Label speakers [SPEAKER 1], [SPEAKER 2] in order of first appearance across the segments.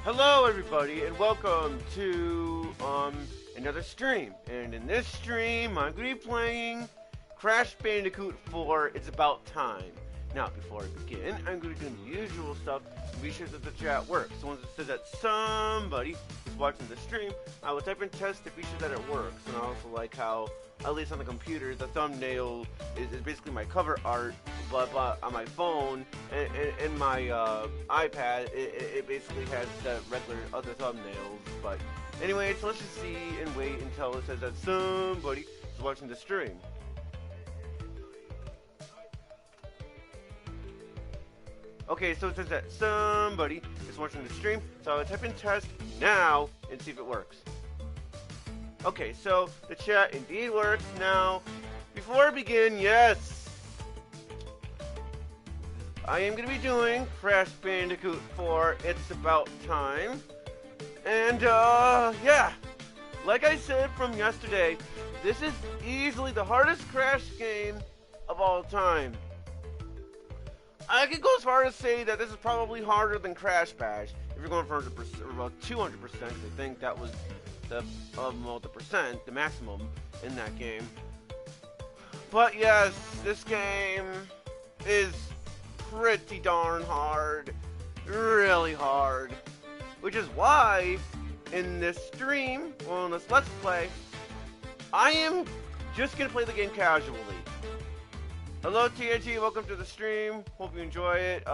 [SPEAKER 1] Hello everybody and welcome to another stream. And in this stream I'm going to be playing Crash Bandicoot 4 It's About Time. Now before I begin, I'm going to do the usual stuff to be sure that the chat works. So once it says that somebody is watching the stream, I will type in test to be sure that it works. And I also like how, at least on the computer, the thumbnail is basically my cover art, but on my phone and my iPad, it basically has the regular other thumbnails. But anyway, so let's just see and wait until it says that somebody is watching the stream. Okay, so it says that somebody is watching the stream, so I'll type in test now and see if it works. Okay, so the chat indeed works. Now, before I begin, yes, I am going to be doing Crash Bandicoot 4 It's About Time. And, yeah, like I said from yesterday, this is easily the hardest Crash game of all time. I could go as far as say that this is probably harder than Crash Bash. If you're going for 100% or about 200%, I think that was the the maximum in that game. But yes, this game is pretty darn hard, really hard, which is why in this stream, well, in this Let's Play, I am just gonna play the game casually. Hello TNT, welcome to the stream. Hope you enjoy it.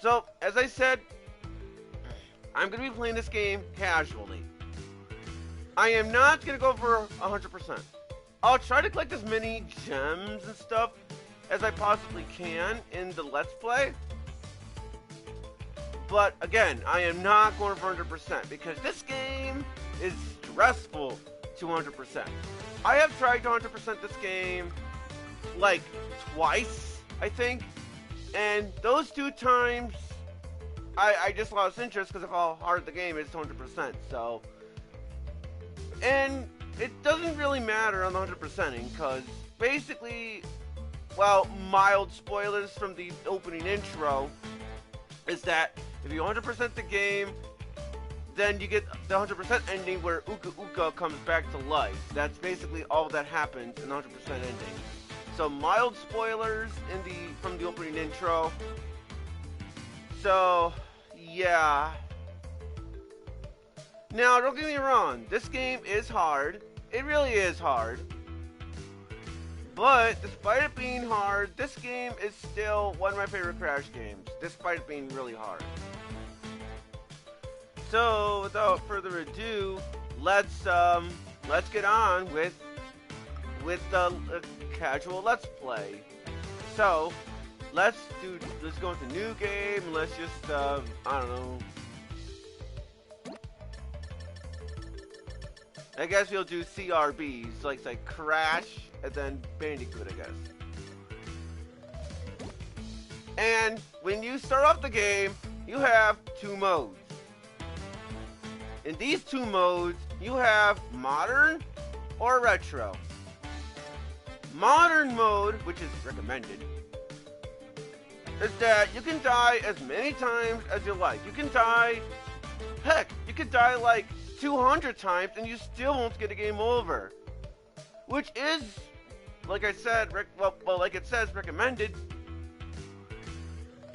[SPEAKER 1] So, as I said, I'm going to be playing this game casually. I am not going to go for 100%. I'll try to collect as many gems and stuff as I possibly can in the Let's Play. But, again, I am not going for 100% because this game is stressful to 100%. I have tried to 100% this game like twice, I think, and those two times I just lost interest because of how hard the game is to 100%. So, and it doesn't really matter on the 100%ing because basically, well, mild spoilers from the opening intro is that if you 100% the game, then you get the 100% ending where Uka Uka comes back to life. That's basically all that happens in the 100% ending. So mild spoilers from the opening intro. So yeah. Now don't get me wrong, this game is hard. It really is hard. But despite it being hard, this game is still one of my favorite Crash games, despite it being really hard. So without further ado, let's get on with the casual Let's Play. So let's go into new game. Let's just I don't know. I guess we'll do CRBs, like Crash and then Bandicoot, I guess. And when you start off the game, you have two modes. In these two modes, you have modern or retro. Modern mode, which is recommended, is that you can die as many times as you like. You can die, heck, you could die like 200 times and you still won't get a game over. Which is, like I said, like it says, recommended.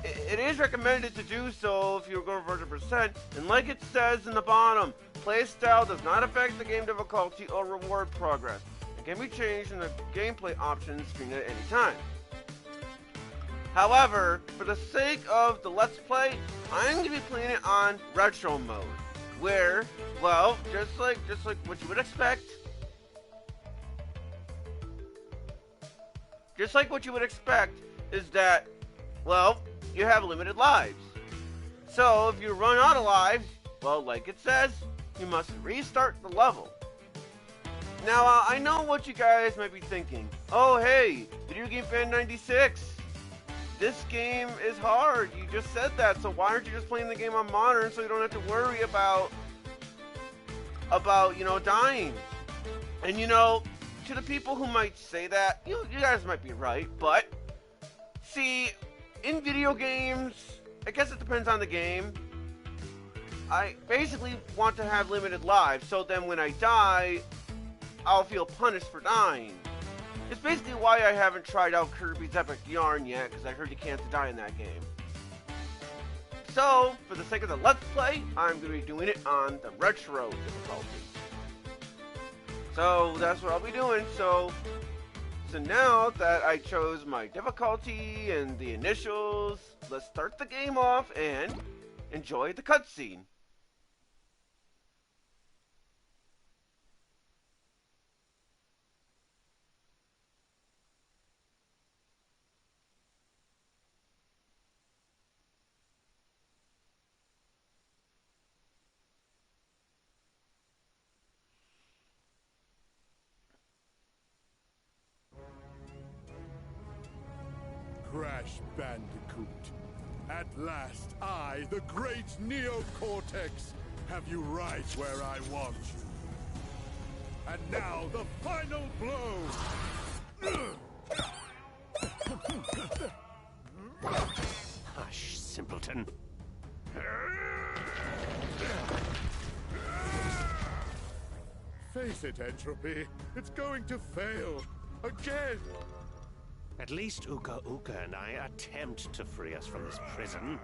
[SPEAKER 1] It is recommended to do so if you're going for 100%, and like it says in the bottom, playstyle does not affect the game difficulty or reward progress. It can be changed in the gameplay options screen at any time. However, for the sake of the Let's Play, I'm going to be playing it on retro mode, where, well, just like what you would expect, is that, well, you have limited lives. So if you run out of lives, well, like it says, you must restart the level. Now, I know what you guys might be thinking. Oh, hey, Video Game Fan 96. This game is hard. You just said that, so why aren't you just playing the game on modern so you don't have to worry about you know, dying? And you know, to the people who might say that, you guys might be right, but see, in video games, I guess it depends on the game. I basically want to have limited lives, so then when I die, I'll feel punished for dying. It's basically why I haven't tried out Kirby's Epic Yarn yet, because I heard you can't die in that game. So, for the sake of the Let's Play, I'm going to be doing it on the Retro difficulty. So, that's what I'll be doing. So now that I chose my difficulty and the initials, let's start the game off and enjoy the cutscene.
[SPEAKER 2] Crash Bandicoot. At last, I, the great Neocortex, have you right where I want you. And now, the final blow!
[SPEAKER 3] Hush, simpleton.
[SPEAKER 2] Face it, Entropy. It's going to fail. Again!
[SPEAKER 3] At least Uka Uka and I attempt to free us from this prison.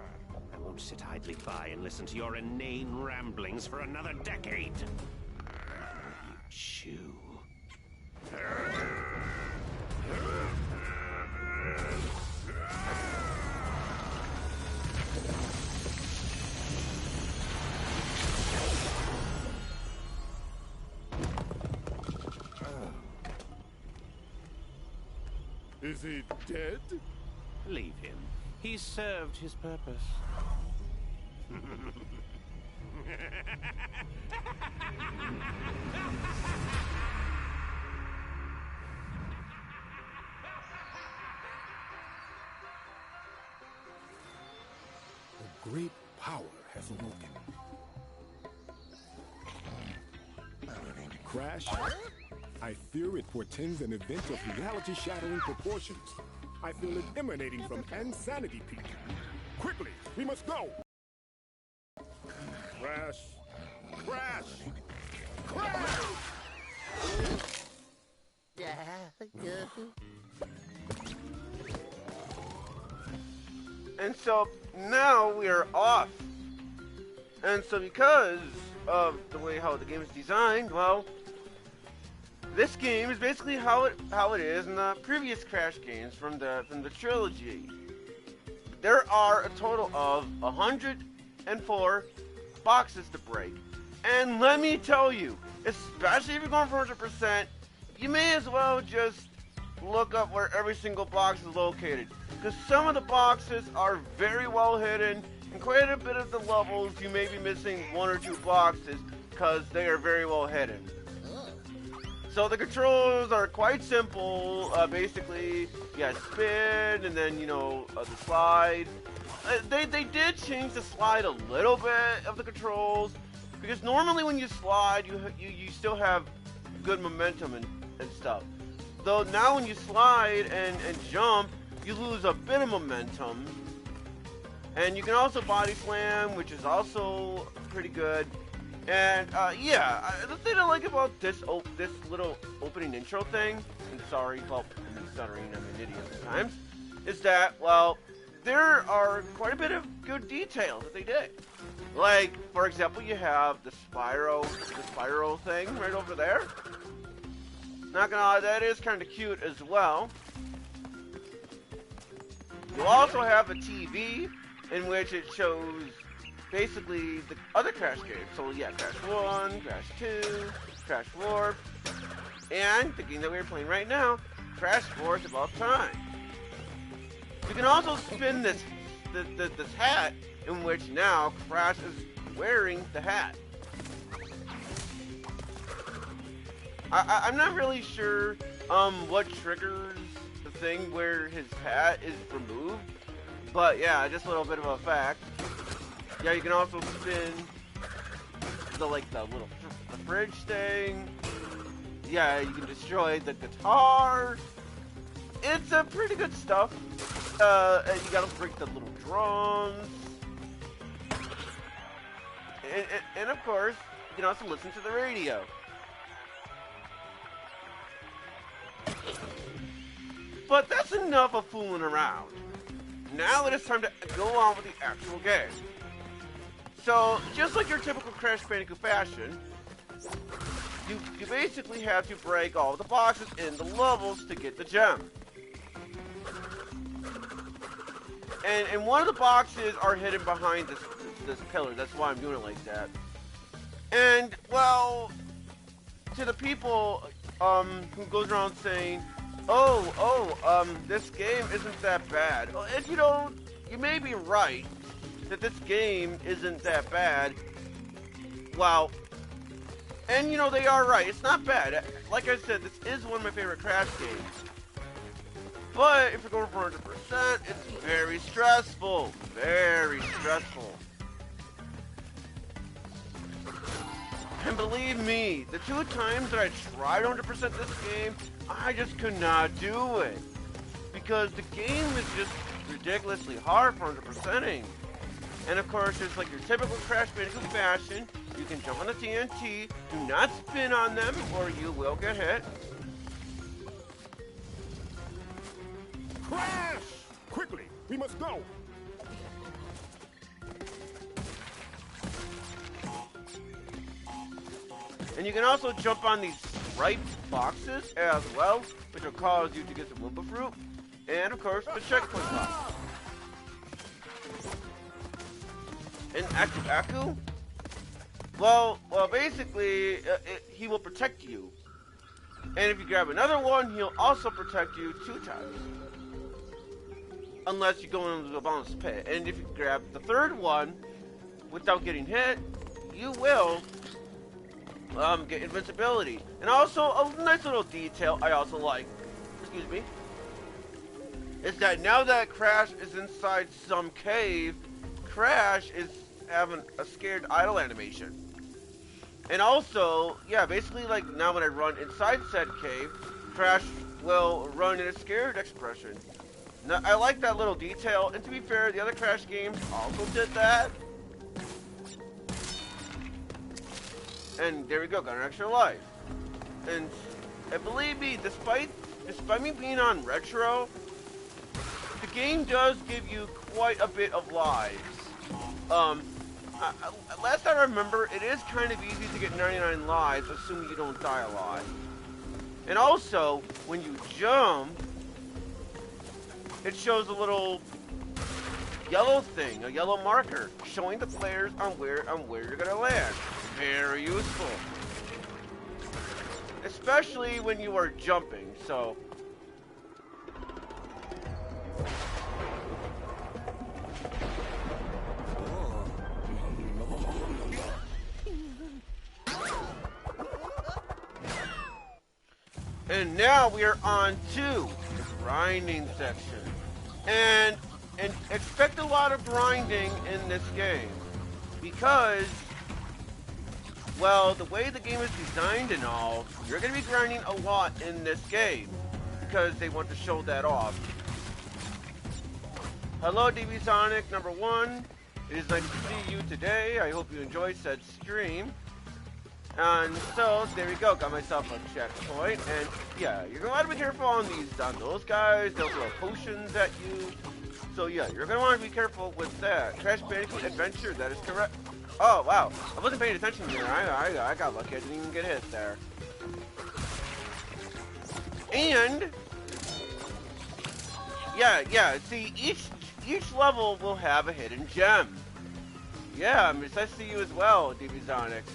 [SPEAKER 3] I won't sit idly by and listen to your inane ramblings for another decade. You chew.
[SPEAKER 2] Is he dead?
[SPEAKER 3] Leave him. He's served his purpose.
[SPEAKER 2] A great power has awoken. Crash? I fear it portends an event of reality-shattering proportions. I feel it emanating from Insanity Peak. Quickly, we must go! Crash! Crash! Crash!
[SPEAKER 1] And so now we are off. And so because of the way how the game is designed, well, this game is basically how it is in the previous Crash games from the trilogy. There are a total of 104 boxes to break. And let me tell you, especially if you're going for 100%, you may as well just look up where every single box is located. Because some of the boxes are very well hidden, and quite a bit of the levels you may be missing one or two boxes because they are very well hidden. So the controls are quite simple. Basically, you spin, and then, the slide. They did change the slide a little bit of the controls, because normally when you slide, you still have good momentum and stuff. Though now when you slide and jump, you lose a bit of momentum. And you can also body slam, which is also pretty good. And the thing I like about this little opening intro thing, and sorry, well, I'm stuttering, I'm an idiot sometimes, is that, well, there are quite a bit of good details that they did. Like, for example, you have the Spyro thing right over there. Not gonna lie, that is kind of cute as well. You also have a TV in which it shows basically the other Crash games. So yeah, Crash 1, Crash 2, Crash 4, and the game that we're playing right now, Crash 4 is About Time. You can also spin this hat, in which now Crash is wearing the hat. I'm not really sure what triggers the thing where his hat is removed, but yeah, just a little bit of a fact. Yeah, you can also spin the little fridge thing. Yeah, you can destroy the guitar. It's a pretty good stuff. And you gotta break the little drums. and of course, you can also listen to the radio. But that's enough of fooling around. Now it is time to go on with the actual game. So, just like your typical Crash Bandicoot fashion, you basically have to break all the boxes in the levels to get the gem. And one of the boxes are hidden behind this pillar. That's why I'm doing it like that. And, well, to the people who goes around saying, this game isn't that bad. And you may be right that this game isn't that bad. Well, and they are right. It's not bad. Like I said, this is one of my favorite Crash games. But if you're going for 100%, it's very stressful. Very stressful. And believe me, the 2 times that I tried 100% this game, I just could not do it. Because the game is just ridiculously hard for 100%ing. And of course, it's like your typical Crash Bandicoot fashion. You can jump on the TNT, do not spin on them, or you will get hit.
[SPEAKER 2] Crash! Quickly, we must go.
[SPEAKER 1] And you can also jump on these striped boxes as well, which will cause you to get the Wumpa Fruit. And of course, the checkpoint box. And Aku? Well, basically, he will protect you. And if you grab another one, he'll also protect you 2 times. Unless you go into the bonus pit. And if you grab the 3rd one, without getting hit, you will get invincibility. And also, a nice little detail I also like, is that now that Crash is inside some cave, Crash is having a scared idle animation. And also, yeah, basically like now when I run inside said cave, Crash will run in a scared expression. Now, I like that little detail, and to be fair, the other Crash games also did that. And there we go, got an extra life. And believe me, despite me being on Retro, the game does give you quite a bit of lives. Last I remember, it is kind of easy to get 99 lives, assuming you don't die a lot. And also, when you jump, it shows a little yellow thing, a yellow marker, showing the players on where you're gonna land. Very useful. Especially when you are jumping, so. And now we are on to the grinding section. And expect a lot of grinding in this game. Because, well, the way the game is designed and all, you're going to be grinding a lot in this game. Because they want to show that off. Hello, DB Sonic number 1. It is nice to see you today. I hope you enjoyed said stream. And so, there we go, got myself a checkpoint, and yeah, you're gonna want to be careful on those guys, they'll throw potions at you, so yeah, you're gonna want to be careful with that. Crash Bandicoot Adventure, that is correct. Oh, wow, I wasn't paying attention there, I got lucky, I didn't even get hit there. And, yeah, see, each level will have a hidden gem. Yeah, it's nice to see you as well, DB Sonic.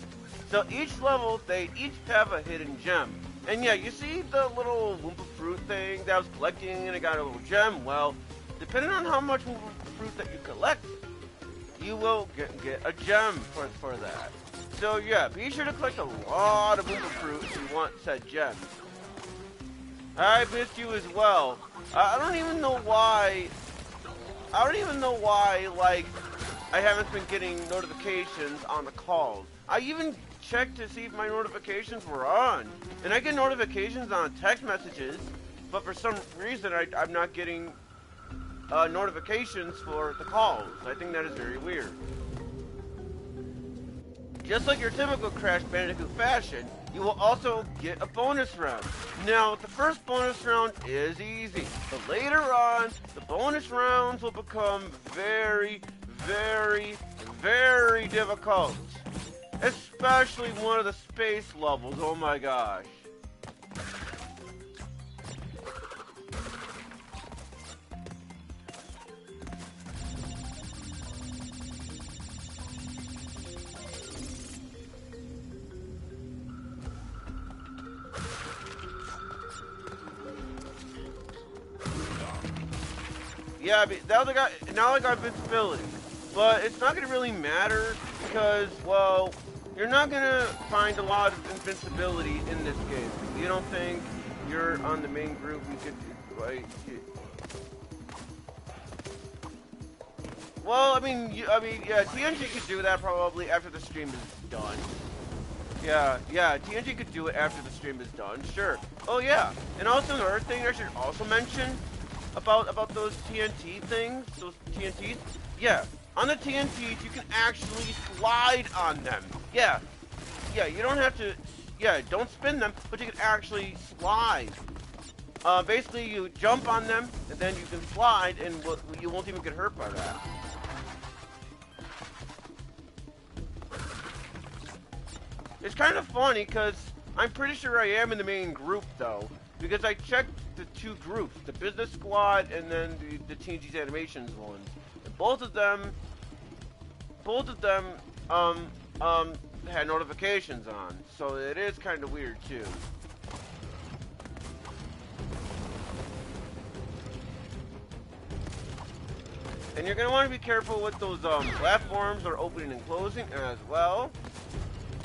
[SPEAKER 1] So each level, they each have a hidden gem. And yeah, you see the little Wumpa Fruit thing that I was collecting and I got a little gem? Well, depending on how much Wumpa Fruit that you collect, you will get a gem for that. So yeah, be sure to collect a lot of Wumpa Fruit if you want said gem. I missed you as well. I don't even know why, like, I haven't been getting notifications on the calls. I even checked to see if my notifications were on. And I get notifications on text messages, but for some reason I'm not getting notifications for the calls. I think that is very weird. just like your typical Crash Bandicoot fashion, you will also get a bonus round. Now, the first bonus round is easy, but later on, the bonus rounds will become very, very, very difficult. Especially one of the space levels, oh my gosh. Yeah, I mean, now I got invincibility. But it's not going to really matter because, well, you're not going to find a lot of invincibility in this game. You don't think you're on the main group, you could, like... Well, I mean, yeah, TNG could do that probably after the stream is done. Yeah, TNG could do it after the stream is done, sure. Oh yeah, and also another thing I should also mention about those TNT things, those TNTs. Yeah, on the TNTs you can actually slide on them. Yeah, you don't have to, don't spin them, but you can actually slide. Basically you jump on them and then you can slide and you won't even get hurt by that. It's kind of funny because I'm pretty sure I am in the main group though, because I checked the two groups, the business squad and then the TNG's animations ones. And both of them had notifications on, so it is kind of weird too. And you're gonna want to be careful with those platforms that are opening and closing as well.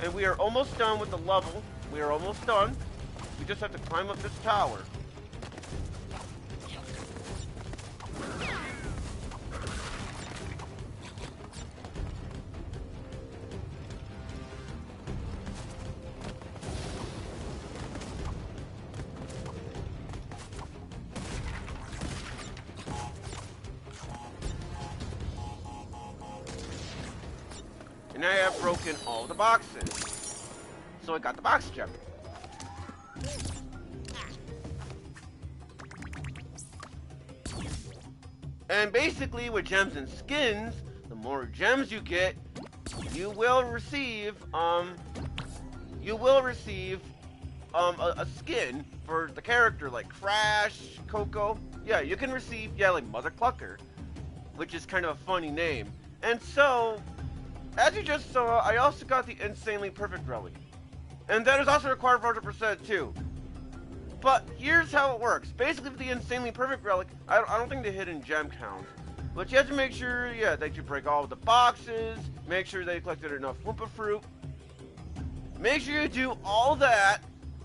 [SPEAKER 1] And we are almost done with the level. We are almost done. We just have to climb up this tower. And I have broken all the boxes. So I got the box gem. And basically with gems and skins, the more gems you get, you will receive a skin for the character like Crash, Coco. Yeah, you can receive, like Mother Clucker, which is kind of a funny name. And so, as you just saw, I also got the Insanely Perfect Relic. And that is also required for 100% too. But here's how it works. Basically, for the Insanely Perfect Relic, I don't think the hidden gem counts. But you have to make sure, that you break all the boxes, make sure they collected enough Wumpa Fruit. Make sure you do all that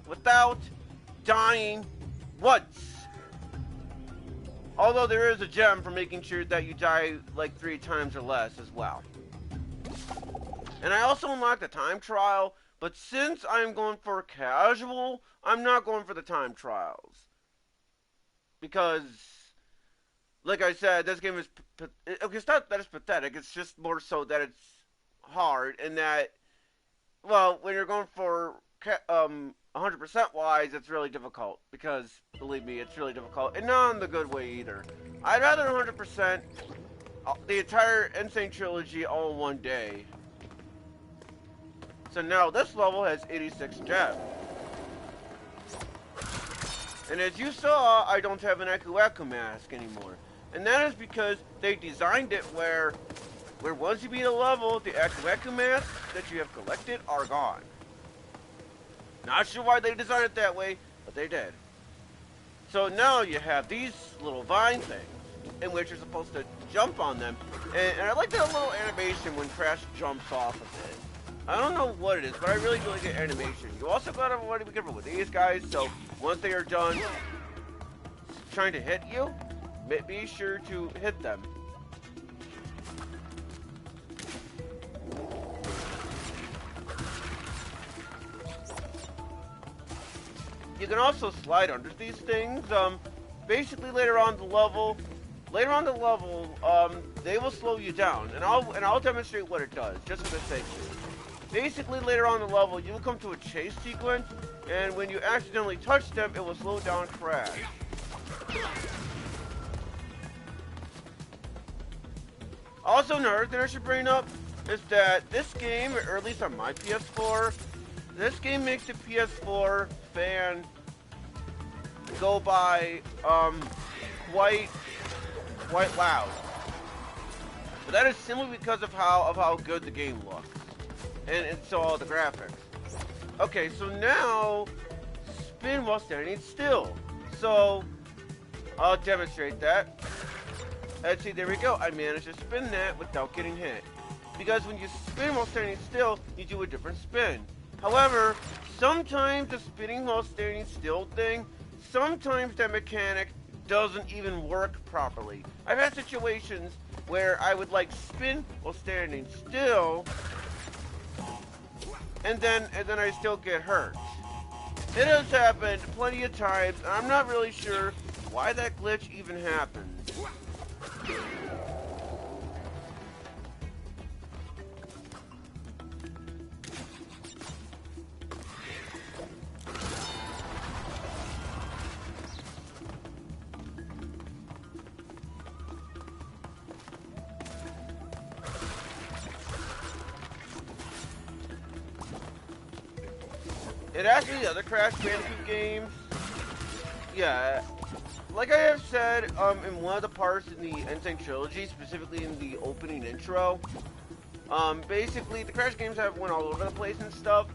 [SPEAKER 1] without dying once. Although there is a gem for making sure that you die like 3 times or less as well. And I also unlocked the time trial, but since I'm going for casual, I'm not going for the time trials. Because, like I said, this game is, okay, it's not that it's pathetic, it's just more so that it's hard, and that, well, when you're going for 100% wise, it's really difficult, because, believe me, it's really difficult, and not in the good way either. I'd rather 100% the entire Insane Trilogy all in one day. So now this level has 86 gems. And as you saw, I don't have an Echo mask anymore. And that is because they designed it where once you beat a level, the Echo masks that you have collected are gone. Not sure why they designed it that way, but they did. So now you have these little vine things, in which you're supposed to jump on them. And I like that little animation when Crash jumps off of it. I don't know what it is, but I really do like the animation. You also gotta want to be careful with these guys, so once they are done trying to hit you, be sure to hit them. You can also slide under these things. Basically later on the level, they will slow you down, and I'll demonstrate what it does, just for the sake of it. basically later on in the level, you will come to a chase sequence, and when you accidentally touch them, it will slow down Crash. Also, another thing I should bring up is that this game, or at least on my PS4, this game makes the PS4 fan go by quite loud. But that is simply because of how good the game looks, and so all the graphics. Okay, so now spin while standing still. So I'll demonstrate that. And see, there we go. I managed to spin that without getting hit. Because when you spin while standing still, you do a different spin. However, sometimes the spinning while standing still thing, sometimes that mechanic doesn't even work properly. I've had situations where I would like spin while standing still, and then I still get hurt. It has happened plenty of times, and I'm not really sure why that glitch even happens. And actually, the other Crash Bandicoot games, yeah, like I have said, in one of the parts in the Insane Trilogy, specifically in the opening intro, basically the Crash games have went all over the place and stuff,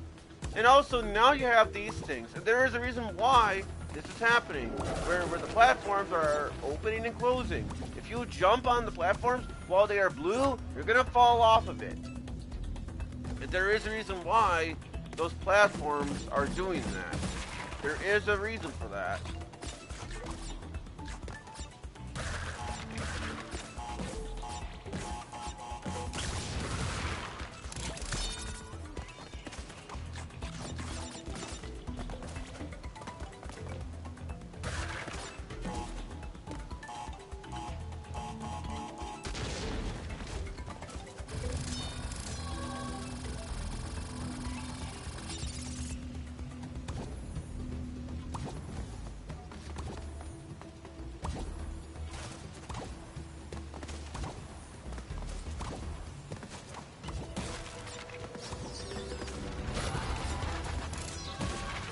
[SPEAKER 1] and also now you have these things, and there is a reason why this is happening, where the platforms are opening and closing. If you jump on the platforms while they are blue, you're gonna fall off of it. And there is a reason why those platforms are doing that. There is a reason for that.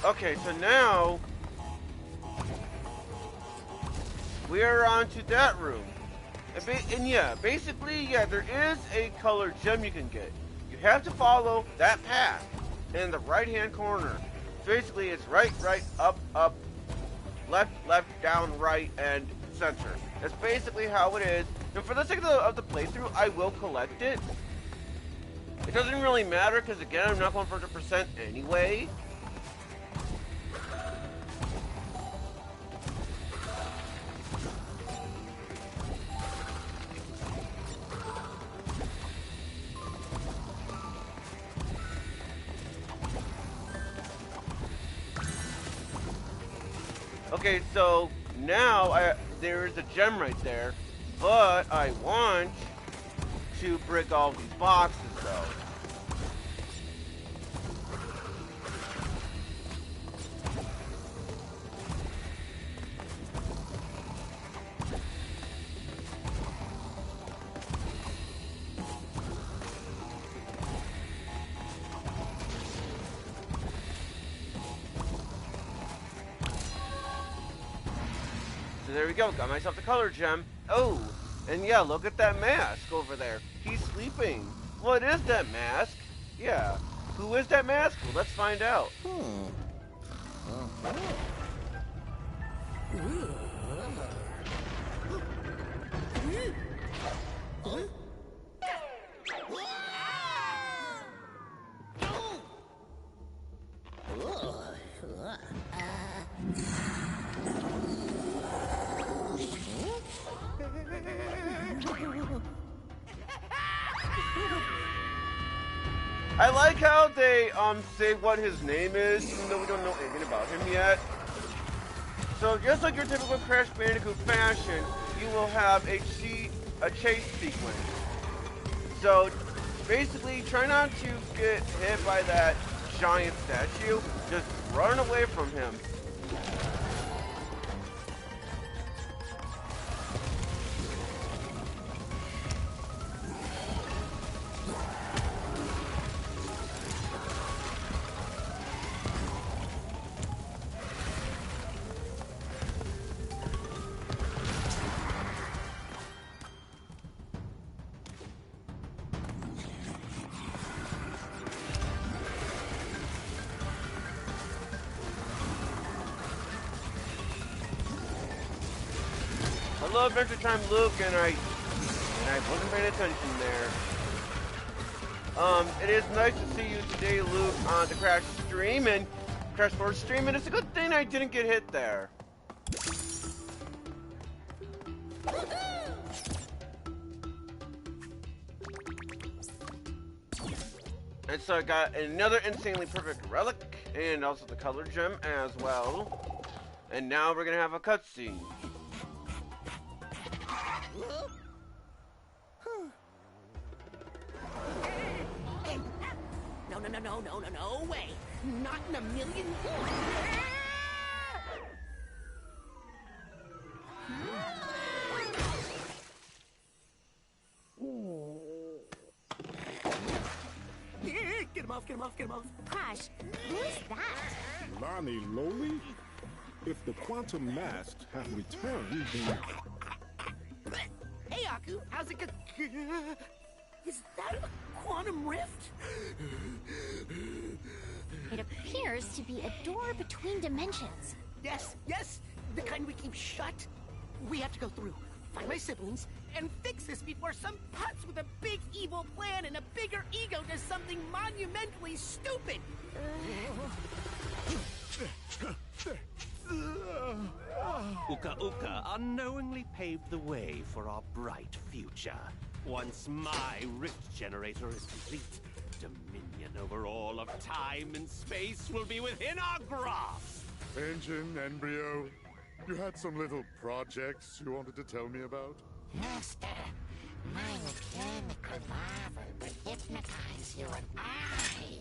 [SPEAKER 1] Okay, so now we are on to that room. And yeah, basically, yeah, there is a colored gem you can get. You have to follow that path in the right-hand corner. Basically, it's right, up, left, down, right, and center. That's basically how it is. And for the sake of the playthrough, I will collect it. It doesn't really matter, because again, I'm not going for 100% anyway. Okay, so now there is a gem right there, but I want to brick all these boxes though. So there we go, got myself the color gem. Oh, and yeah, look at that mask over there. He's sleeping. What is that mask? Yeah. Who is that mask? Well, let's find out. I like how they say what his name is, even though we don't know anything about him yet. So just like your typical Crash Bandicoot fashion, you will have a chase sequence. So basically, try not to get hit by that giant statue. Just run away from him. Hello, Adventure Time, Luke, and I wasn't paying attention there. It is nice to see you today, Luke, on the Crash stream and Crash 4 stream, and it's a good thing I didn't get hit there. And so I got another insanely perfect relic, and also the color gem as well. And now we're gonna have a cutscene.
[SPEAKER 4] No way! Not in a million years! Get him off, get him off, get him off!
[SPEAKER 5] Crash, who is that?
[SPEAKER 2] Lonnie Lowly? If the quantum masks have returned, then...
[SPEAKER 4] Hey, Aku, how's it go? Is that a quantum rift?
[SPEAKER 5] It appears to be a door between dimensions.
[SPEAKER 4] Yes, the kind we keep shut. We have to go through, find my siblings, and fix this before some putz with a big evil plan and a bigger ego does something monumentally stupid.
[SPEAKER 3] Uka Uka unknowingly paved the way for our bright future. Once my rift generator is complete, dominion over all of time and space will be within our grasp.
[SPEAKER 6] Engine, Embryo, you had some little projects you wanted to tell me about?
[SPEAKER 7] Master, my mechanical marvel will hypnotize you and I.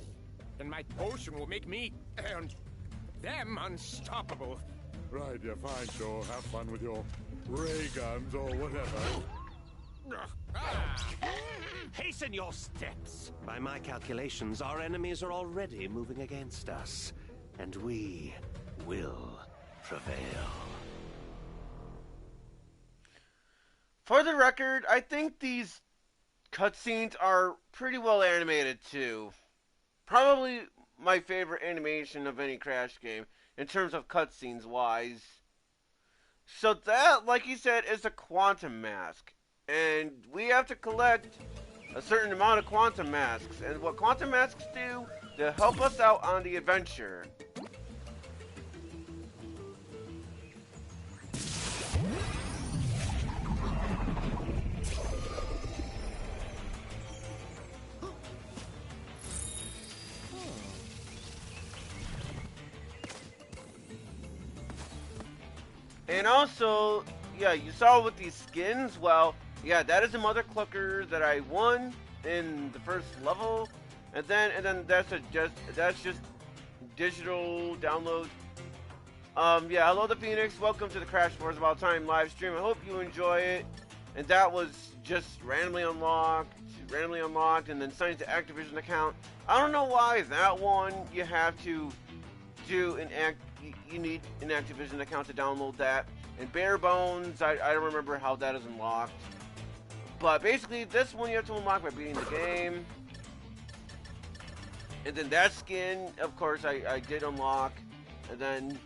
[SPEAKER 8] And my potion will make me, and them unstoppable.
[SPEAKER 6] Right, yeah, fine, sure. Have fun with your ray guns or whatever.
[SPEAKER 3] Hasten your steps! By my calculations, our enemies are already moving against us, and we will prevail.
[SPEAKER 1] For the record, I think these cutscenes are pretty well animated too. Probably my favorite animation of any Crash game in terms of cutscenes wise. So that, like he said, is a quantum mask. And we have to collect a certain amount of quantum masks. And what quantum masks do to help us out on the adventure. And also, yeah, you saw with these skins, well, yeah, that is a Mother Clucker that I won in the first level, and then that's just digital download. Yeah, hello the Phoenix, welcome to the Crash Wars About Time live stream. I hope you enjoy it. And that was just randomly unlocked, and then signed to Activision account. I don't know why that one you have to do you need an Activision account to download that. And Bare Bones, I don't remember how that is unlocked. But basically, this one you have to unlock by beating the game. And then that skin, of course, I did unlock. And then...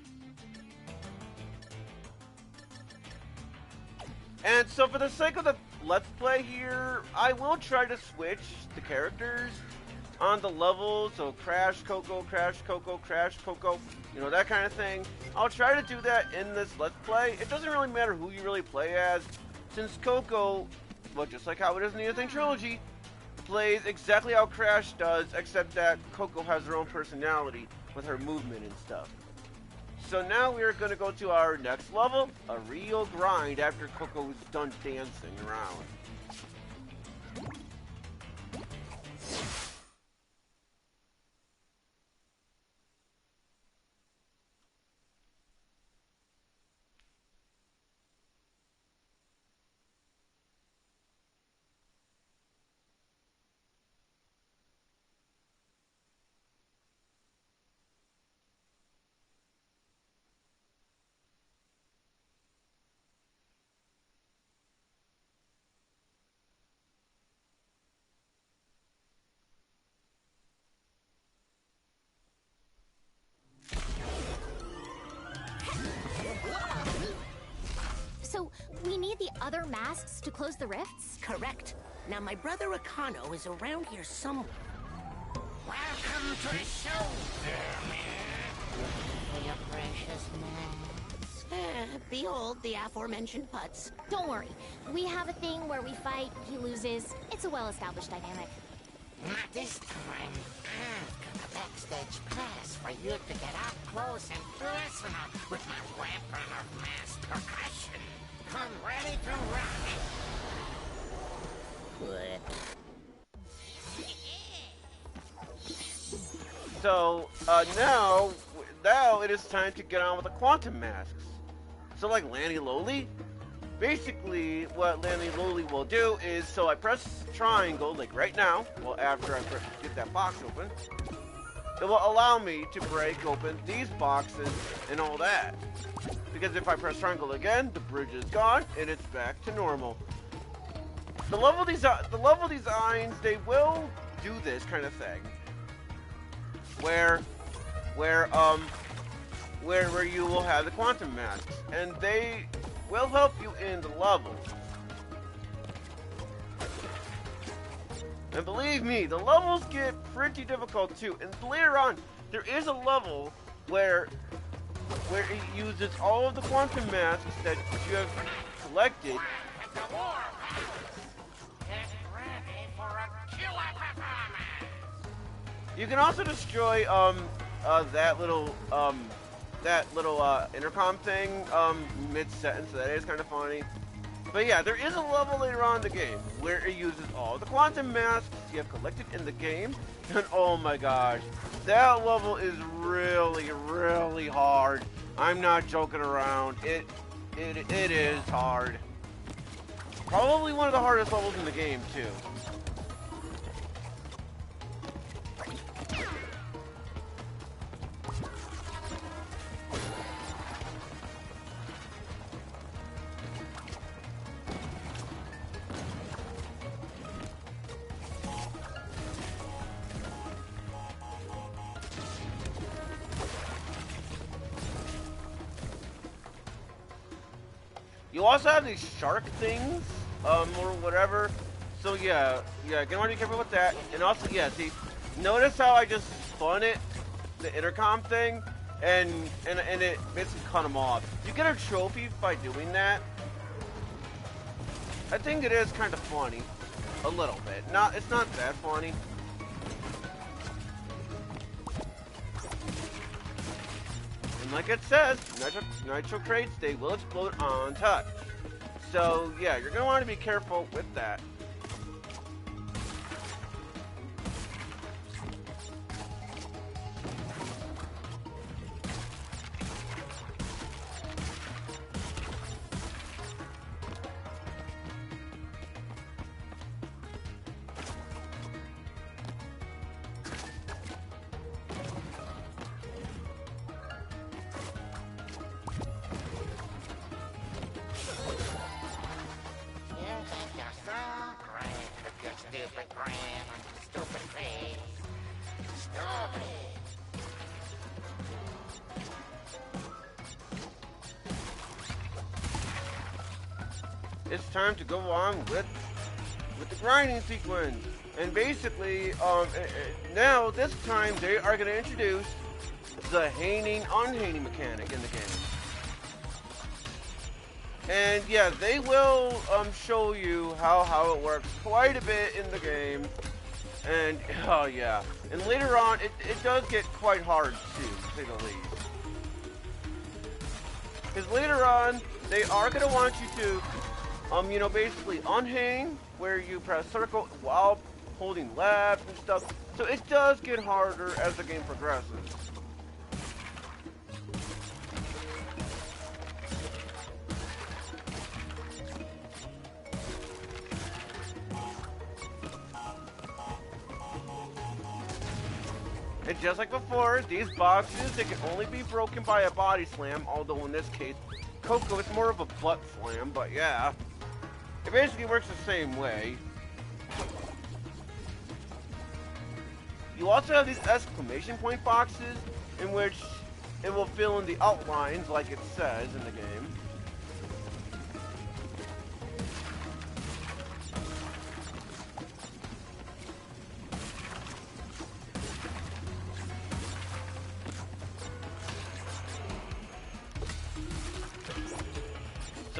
[SPEAKER 1] And so for the sake of the Let's Play here, I will try to switch the characters on the levels. So Crash Coco, Crash Coco, Crash Coco, you know, that kind of thing. I'll try to do that in this Let's Play. It doesn't really matter who you really play as, since Coco, well, just like how it is in the Anything Trilogy, plays exactly how Crash does, except that Coco has her own personality with her movement and stuff. So now we are going to go to our next level, a real grind after Coco is done dancing around.
[SPEAKER 5] need the other masks to close the rifts?
[SPEAKER 4] Correct. Now, my brother Akano is around here somewhere.
[SPEAKER 7] Welcome to the show, for your precious mask.
[SPEAKER 4] Behold the aforementioned putz.
[SPEAKER 5] Don't worry. We have a thing where we fight, he loses. It's a well-established dynamic.
[SPEAKER 7] Not this time. I've got a backstage pass for you to get up close and personal with my weapon of mass percussion. Come ready to rock.
[SPEAKER 1] So, now it is time to get on with the quantum masks. So like Lanny Loli, basically what Lanny Loli will do is, so I press triangle, like right now, well after I get that box open, it will allow me to break open these boxes and all that. Because if I press triangle again, the bridge is gone and it's back to normal. The level designs, they will do this kind of thing. Where you will have the quantum masks, and they will help you in the level. And believe me, the levels get pretty difficult too. And later on, there is a level where it uses all of the quantum masks that you have collected. You can also destroy that little intercom thing mid-sentence, so that is kind of funny. But yeah, there is a level later on in the game where it uses all the quantum masks you have collected in the game, and oh my gosh, that level is really, really hard. I'm not joking around. It is hard. Probably one of the hardest levels in the game too. You also have these shark things, or whatever. So yeah, gonna want to be careful with that. And also, yeah, see, notice how I just spun it, the intercom thing, and it basically cut them off. You get a trophy by doing that. I think it is kind of funny, a little bit. It's not that funny. Like it says, nitro crates, they will explode on touch. So yeah, you're gonna want to be careful with that. It's time to go on with the grinding sequence. And basically, now this time they are going to introduce the unhanging mechanic in the game. And yeah, they will show you how it works quite a bit in the game. And oh yeah, and later on it does get quite hard too, to say the least. Because later on they are going to want you to basically unhang, where you press circle while holding left and stuff. So it does get harder as the game progresses. And just like before, these boxes, they can only be broken by a body slam, although in this case, Coco, it's more of a butt slam, but yeah. It basically works the same way. You also have these exclamation point boxes in which it will fill in the outlines like it says in the game.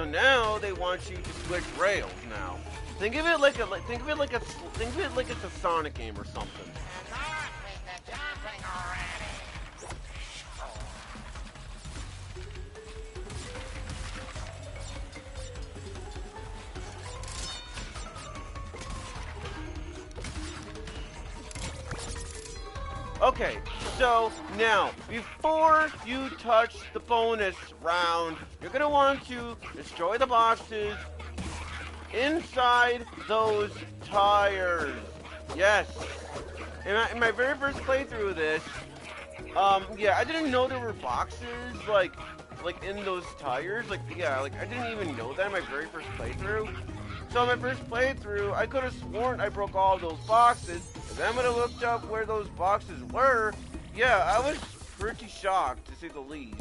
[SPEAKER 1] So now they want you to switch rails now. Think of it like it's a Sonic game or something. Okay, so now, before you touch the bonus round, you're going to want to destroy the boxes inside those tires. Yes. In my very first playthrough of this, yeah, I didn't know there were boxes, like in those tires. Like, yeah, like, I didn't even know that in my very first playthrough. So in my first playthrough, I could have sworn I broke all of those boxes, and then when I looked up where those boxes were, yeah, I was pretty shocked, to say the least.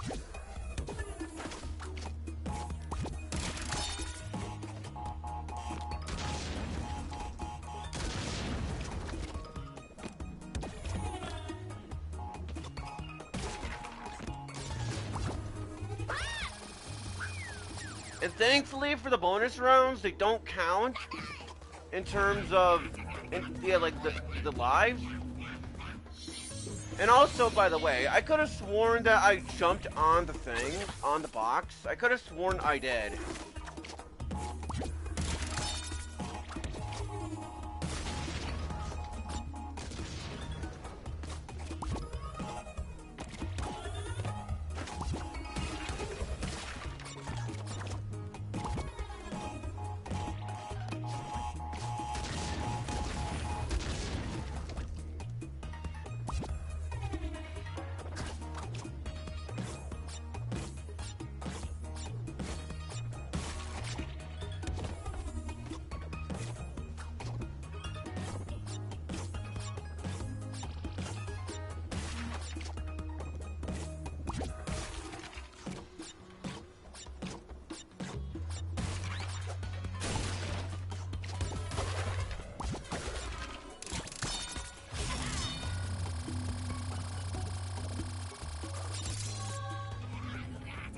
[SPEAKER 1] And thankfully for the bonus rounds, they don't count in terms of, like the lives. And also, by the way, I could have sworn that I jumped on the thing, on the box. I could have sworn I did.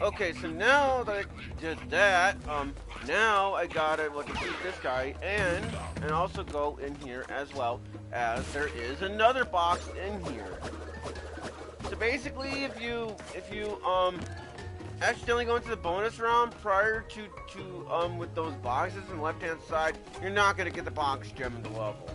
[SPEAKER 1] Okay, so now that I did that, now I gotta defeat this guy and also go in here as well, as there is another box in here. So basically, if you accidentally go into the bonus round prior to with those boxes on the left hand side, you're not gonna get the box gem in the level.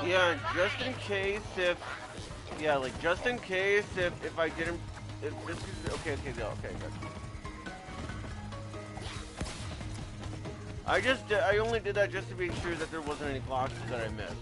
[SPEAKER 1] Yeah, just in case if I didn't, if this is, okay, good. I only did that just to be sure that there wasn't any boxes that I missed.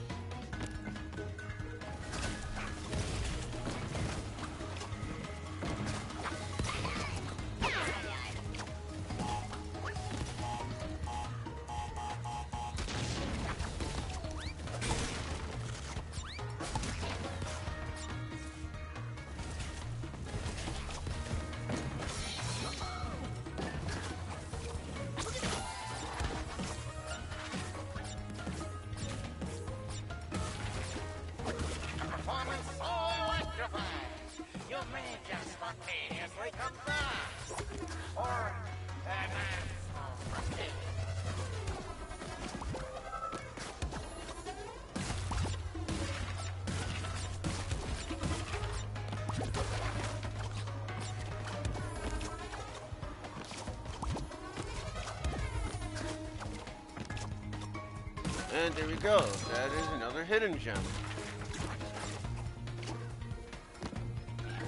[SPEAKER 1] And there we go. That is another hidden gem.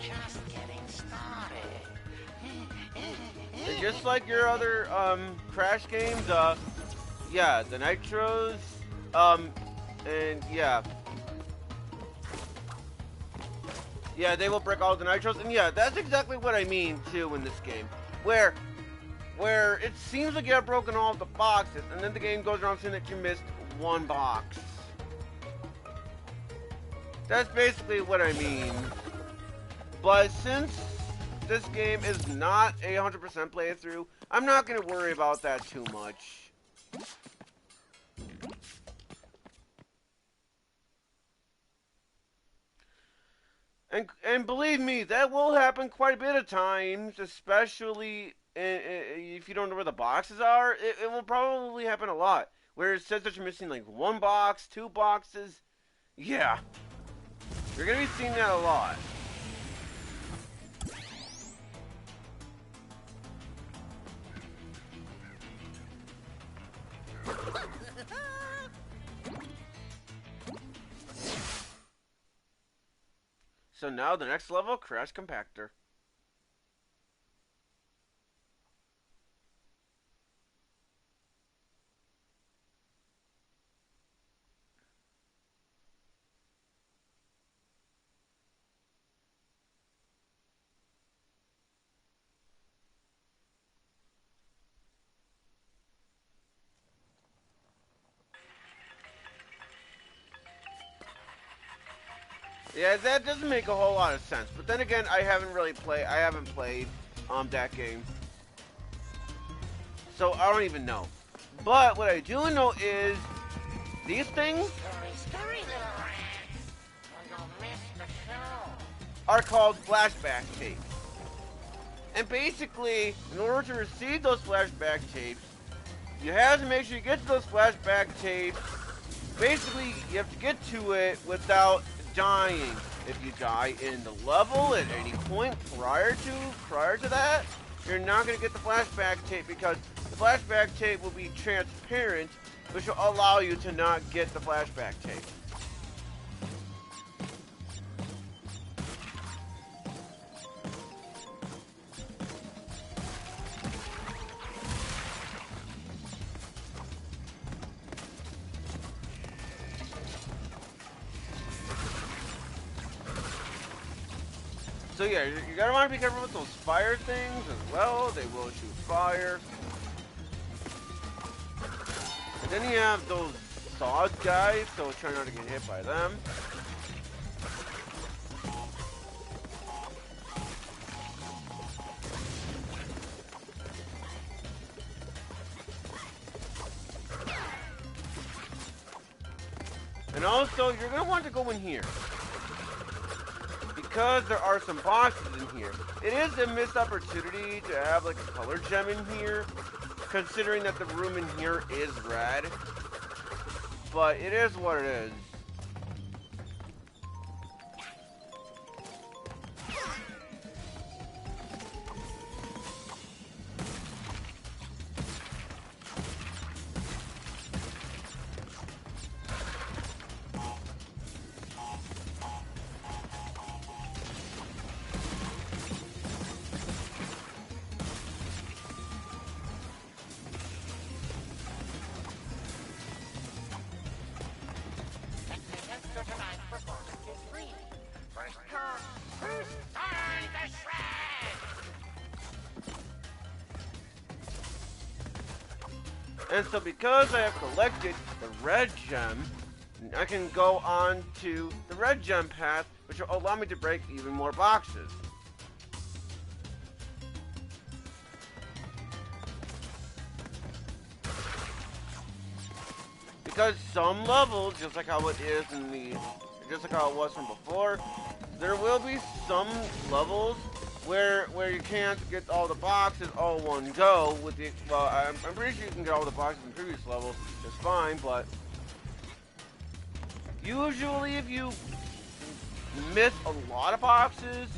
[SPEAKER 7] Just getting started.
[SPEAKER 1] And just like your other Crash games, yeah, the Nitros, and yeah, Yeah, they will break all the nitros, and yeah, that's exactly what I mean too in this game, where it seems like you have broken all the boxes, and then the game goes around saying that you missed one box. That's basically what I mean. But since this game is not a 100% playthrough, I'm not going to worry about that too much. And believe me, that will happen quite a bit of times, especially if you don't know where the boxes are. It will probably happen a lot, where it says that you're missing like one box, two boxes. Yeah, you're going to be seeing that a lot. So now the next level, Crash Compactor. Yeah, that doesn't make a whole lot of sense. But then again, I haven't played that game. So I don't even know. But what I do know is these things are called flashback tapes. And basically, in order to receive those flashback tapes, you have to make sure you get to those flashback tapes. Basically, you have to get to it without dying. If you die in the level at any point prior to that, you're not going to get the flashback tape, because the flashback tape will be transparent, which will allow you to not get the flashback tape. So yeah, you gotta want to be careful with those fire things as well. They will shoot fire. And then you have those sawed guys, so try not to get hit by them. And also, you're gonna want to go in here, because there are some boxes in here. It is a missed opportunity to have like a color gem in here, considering that the room in here is red. But it is what it is. And so because I have collected the red gem, I can go on to the red gem path, which will allow me to break even more boxes. Because some levels, just like how it is just like how it was from before, there will be some levels where you can't get all the boxes all in one go. I'm pretty sure you can get all the boxes in previous levels just fine, but usually if you miss a lot of boxes,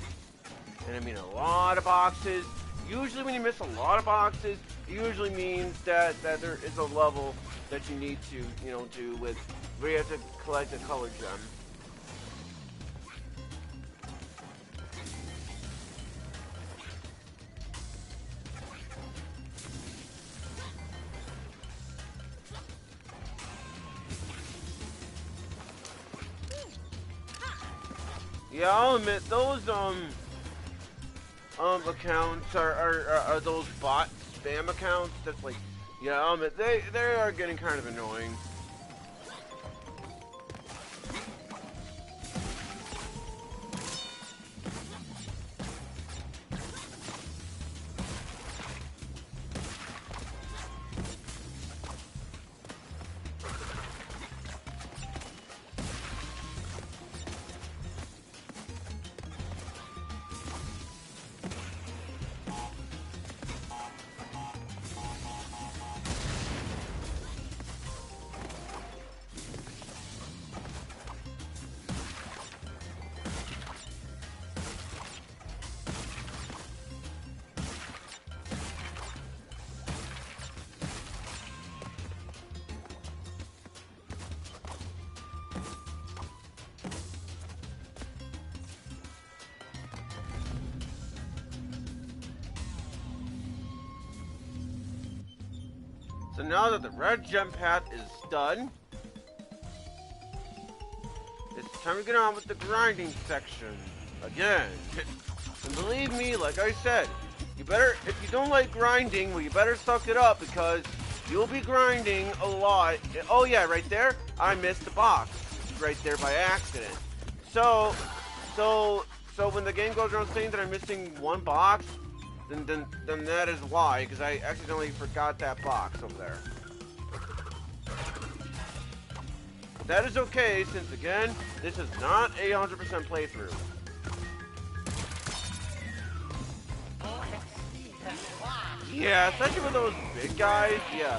[SPEAKER 1] and I mean a lot of boxes, usually when you miss a lot of boxes, it usually means that there is a level that you need to, do with where you have to collect a color gem. Yeah, I'll admit those accounts are those bot spam accounts. That's like, yeah, I'll admit they are getting kind of annoying. So now that the red gem path is done, it's time to get on with the grinding section again. And believe me, like I said, you better, if you don't like grinding, well, you better suck it up because you'll be grinding a lot. Oh yeah, right there, I missed the box right there by accident. So when the game goes around saying that I'm missing one box, then that is why, because I accidentally forgot that box over there. That is okay, since again, this is not a 100% playthrough. Yeah, especially with those big guys, yeah.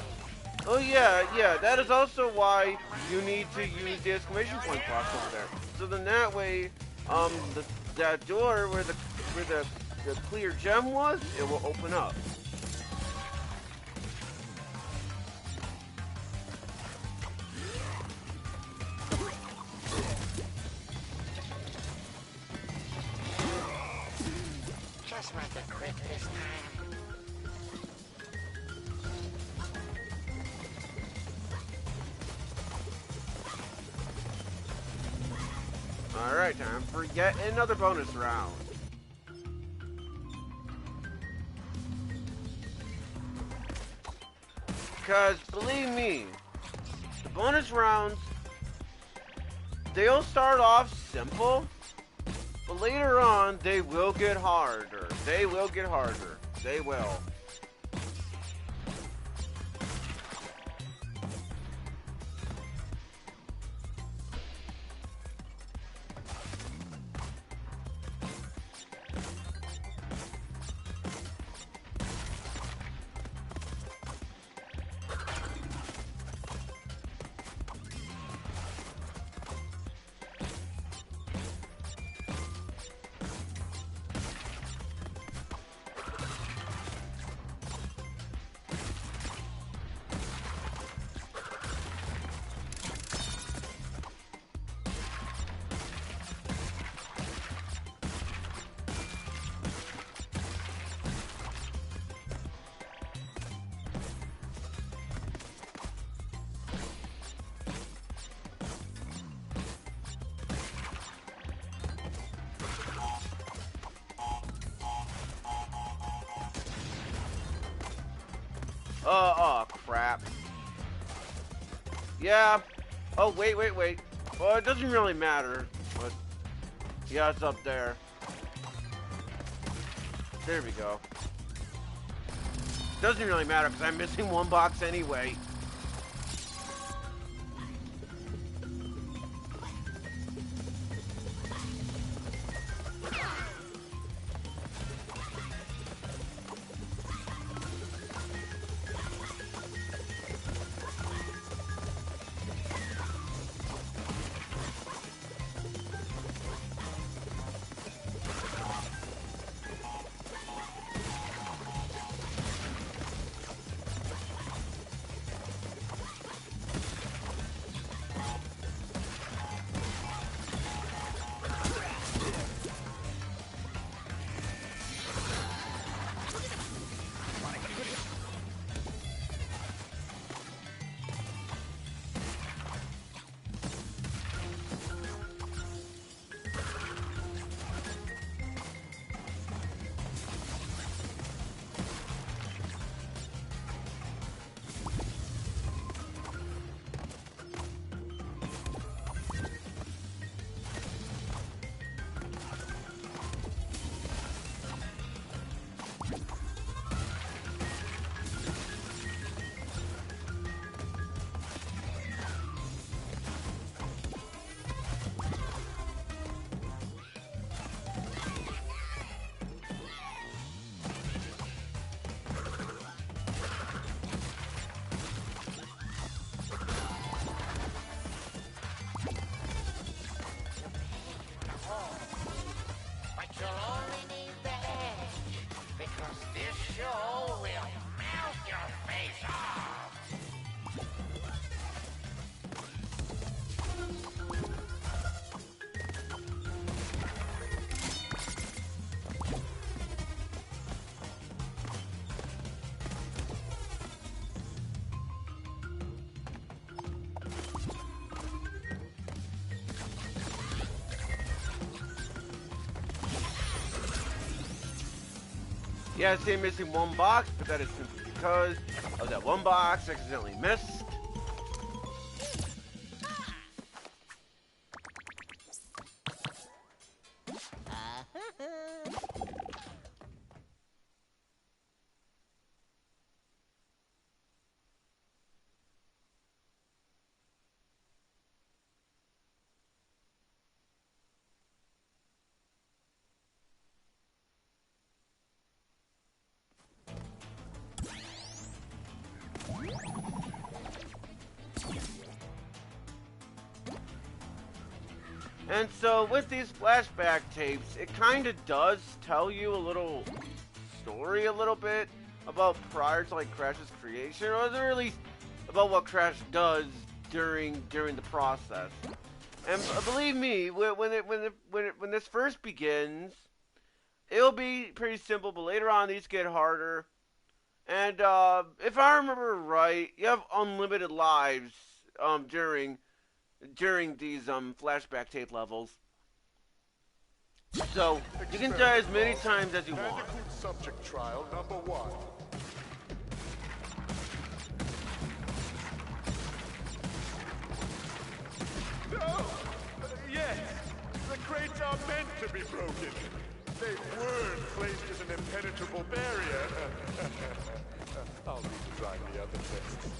[SPEAKER 1] Oh yeah, that is also why you need to use the exclamation point box over there. So then that way, that door where the clear gem was, it will open up.
[SPEAKER 7] Just make it quick this time.
[SPEAKER 1] Alright, time for yet another bonus round. Because, believe me, the bonus rounds, they'll start off simple, but later on, they will get harder. They will get harder. They will. Oh, crap. Yeah. Oh, wait. Well, it doesn't really matter, but yeah, it's up there. There we go. Doesn't really matter because I'm missing one box anyway.
[SPEAKER 7] But you'll only need the edge, because this show will melt your face off.
[SPEAKER 1] Yeah, I say missing one box, but that is simply because of that one box I accidentally missed. And so with these flashback tapes, it kind of does tell you a little story a little bit about prior to like Crash's creation, or at least about what Crash does during the process. And believe me, when this first begins, it'll be pretty simple, but later on these get harder. And if I remember right, you have unlimited lives during these flashback tape levels. So you can die as many times as you want.
[SPEAKER 6] Bandicoot subject trial number 1. No! Yes! The crates are meant to be broken. They weren't placed as an impenetrable barrier. I'll redesign the other tests.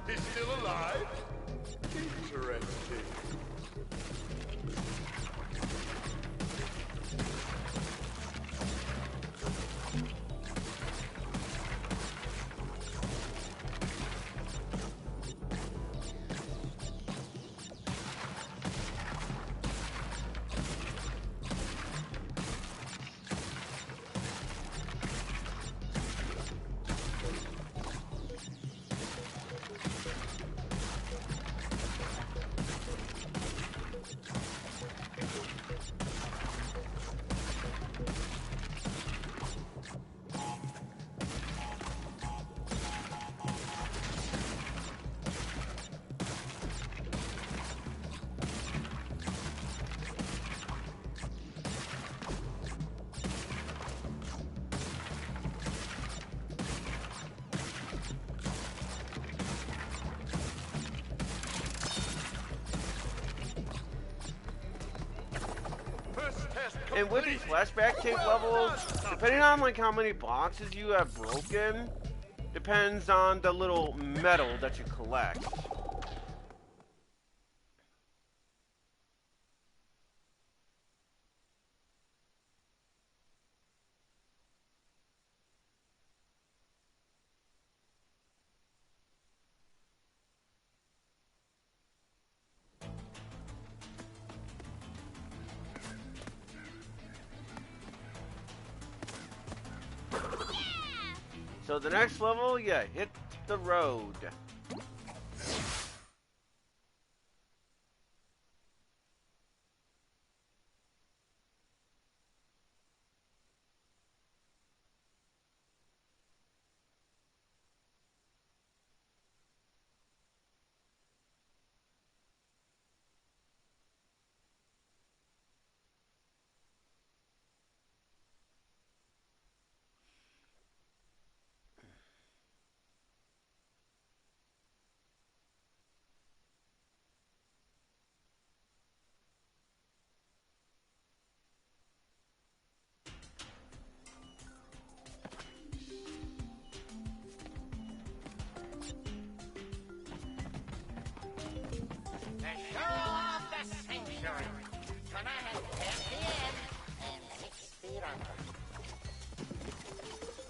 [SPEAKER 6] He's still alive? Interesting.
[SPEAKER 1] And with these flashback tape levels, depending on like how many boxes you have broken, depends on the little medal that you collect. So the next level, yeah, hit the road.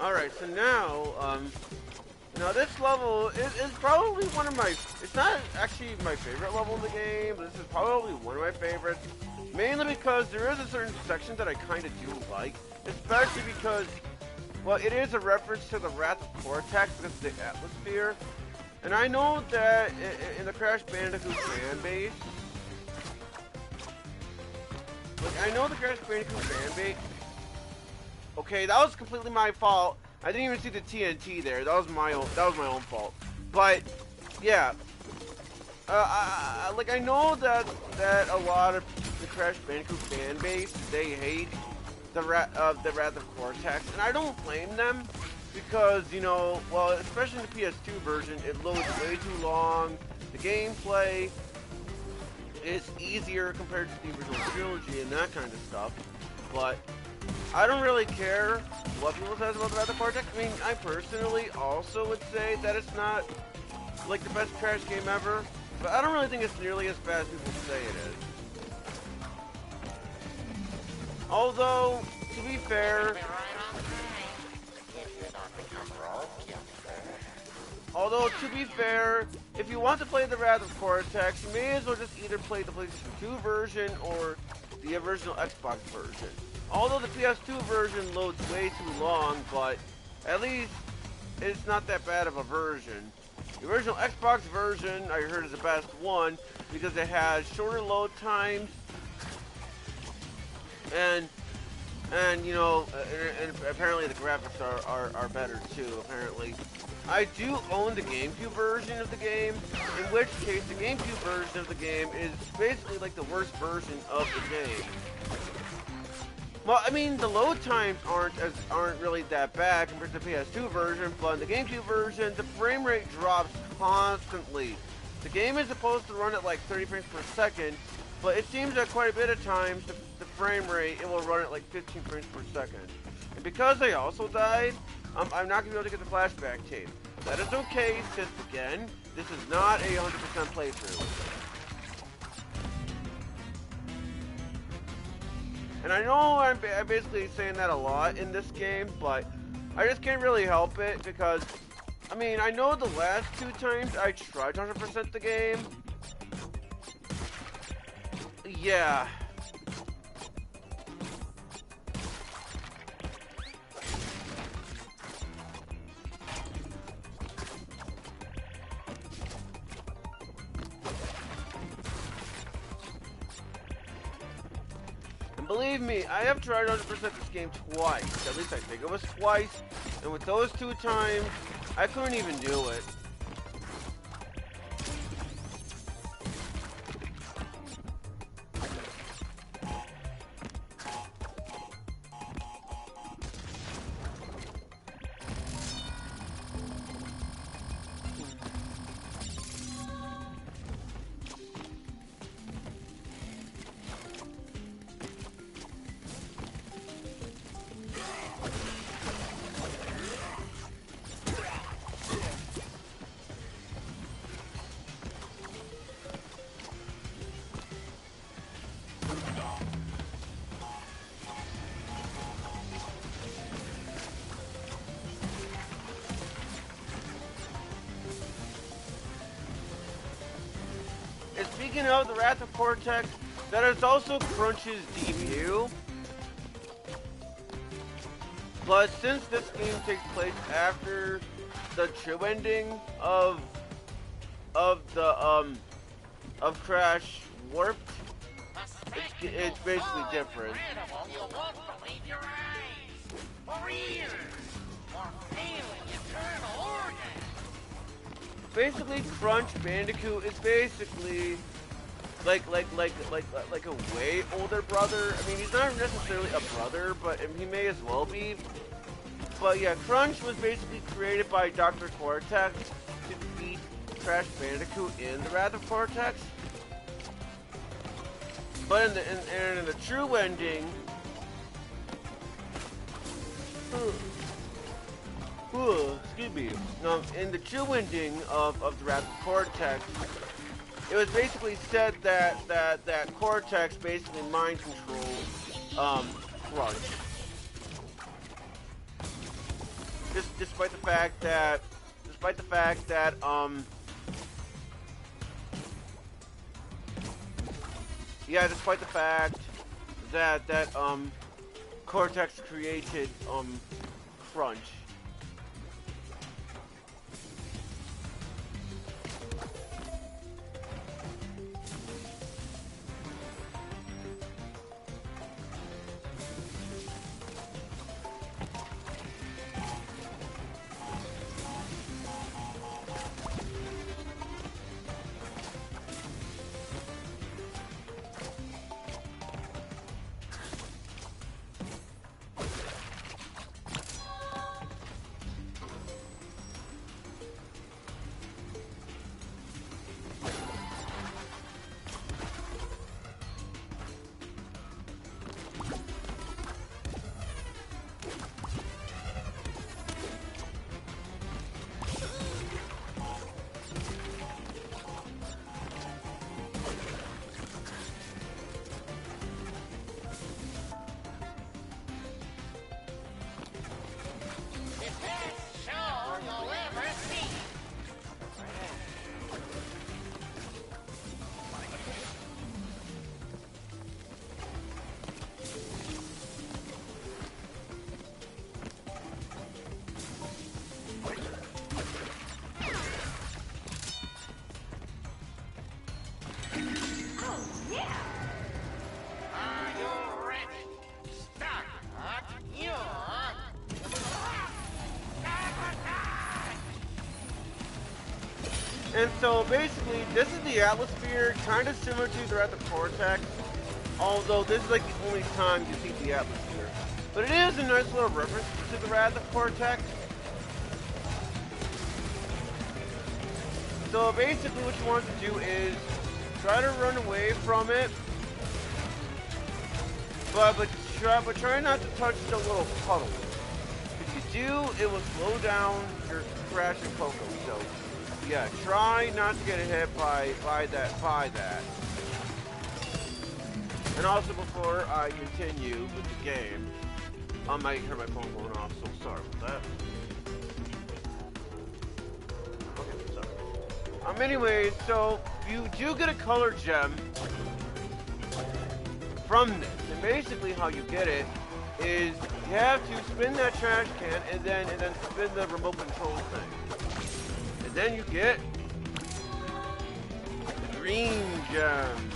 [SPEAKER 1] Alright, so now this level is probably one of my, it's not actually my favorite level in the game, but this is probably one of my favorites. Mainly because there is a certain section that I kind of do like, especially because, well, it is a reference to the Wrath of Cortex because of the atmosphere. And I know that in the Crash Bandicoot fan base, like, I know the Crash Bandicoot fan base. Okay, that was completely my fault. I didn't even see the TNT there. That was my own fault. But yeah, like I know that a lot of the Crash Bandicoot fan base, they hate the Wrath of Cortex, and I don't blame them because, you know, well, especially in the PS2 version, it loads way too long. The gameplay is easier compared to the original trilogy and that kind of stuff. But I don't really care what people say about the Wrath of Cortex. I mean, I personally also would say that it's not like the best Crash game ever, but I don't really think it's nearly as bad as people say it is. Although, to be fair, if you want to play the Wrath of Cortex, you may as well just either play the PlayStation 2 version or the original Xbox version. Although the PS2 version loads way too long, but at least it's not that bad of a version. The original Xbox version, I heard, is the best one because it has shorter load times, and you know, and apparently the graphics are better too, apparently. I do own the GameCube version of the game, in which case the GameCube version of the game is basically like the worst version of the game. Well, I mean, the load times aren't really that bad compared to the PS2 version, but in the GameCube version, the frame rate drops constantly. The game is supposed to run at like 30 frames per second, but it seems that quite a bit of times the frame rate, it will run at like 15 frames per second. And because I also died, I'm not going to be able to get the flashback tape. That is okay, since again, this is not a 100% playthrough. And I know I'm basically saying that a lot in this game, but I just can't really help it because, I mean, I know the last two times I tried to 100% the game, yeah. Believe me, I have tried 100% this game twice. At least I think it was twice. And with those two times, I couldn't even do it. Speaking of the Wrath of Cortex, that is also Crunch's debut. But since this game takes place after the true ending of Crash Warped, it's basically different.
[SPEAKER 7] You won't believe your eyes. Or ears. Or feeling eternal organ.
[SPEAKER 1] Basically, Crunch Bandicoot is basically like a way older brother. I mean, he's not necessarily a brother, but he may as well be. But yeah, Crunch was basically created by Dr. Cortex to defeat Crash Bandicoot in the Wrath of Cortex. But in the true ending, excuse me. In the true ending of the Wrath of Cortex, it was basically said that Cortex basically mind controlled Crunch. despite the fact that, yeah, despite the fact that Cortex created Crunch. And so basically, this is the atmosphere, kind of similar to the Wrath of Cortex, although this is like the only time you see the atmosphere. But it is a nice little reference to the Wrath of Cortex. So basically what you want to do is try to run away from it, but try not to touch the little puddle. If you do, it will slow down your Crash and Coco. So yeah, try not to get hit by that. And also, before I continue with the game, I might hear my phone going off, so sorry about that. Okay, sorry. Anyways, so you do get a color gem from this, and basically how you get it is you have to spin that trash can and then spin the remote control thing. And then you get the green gem.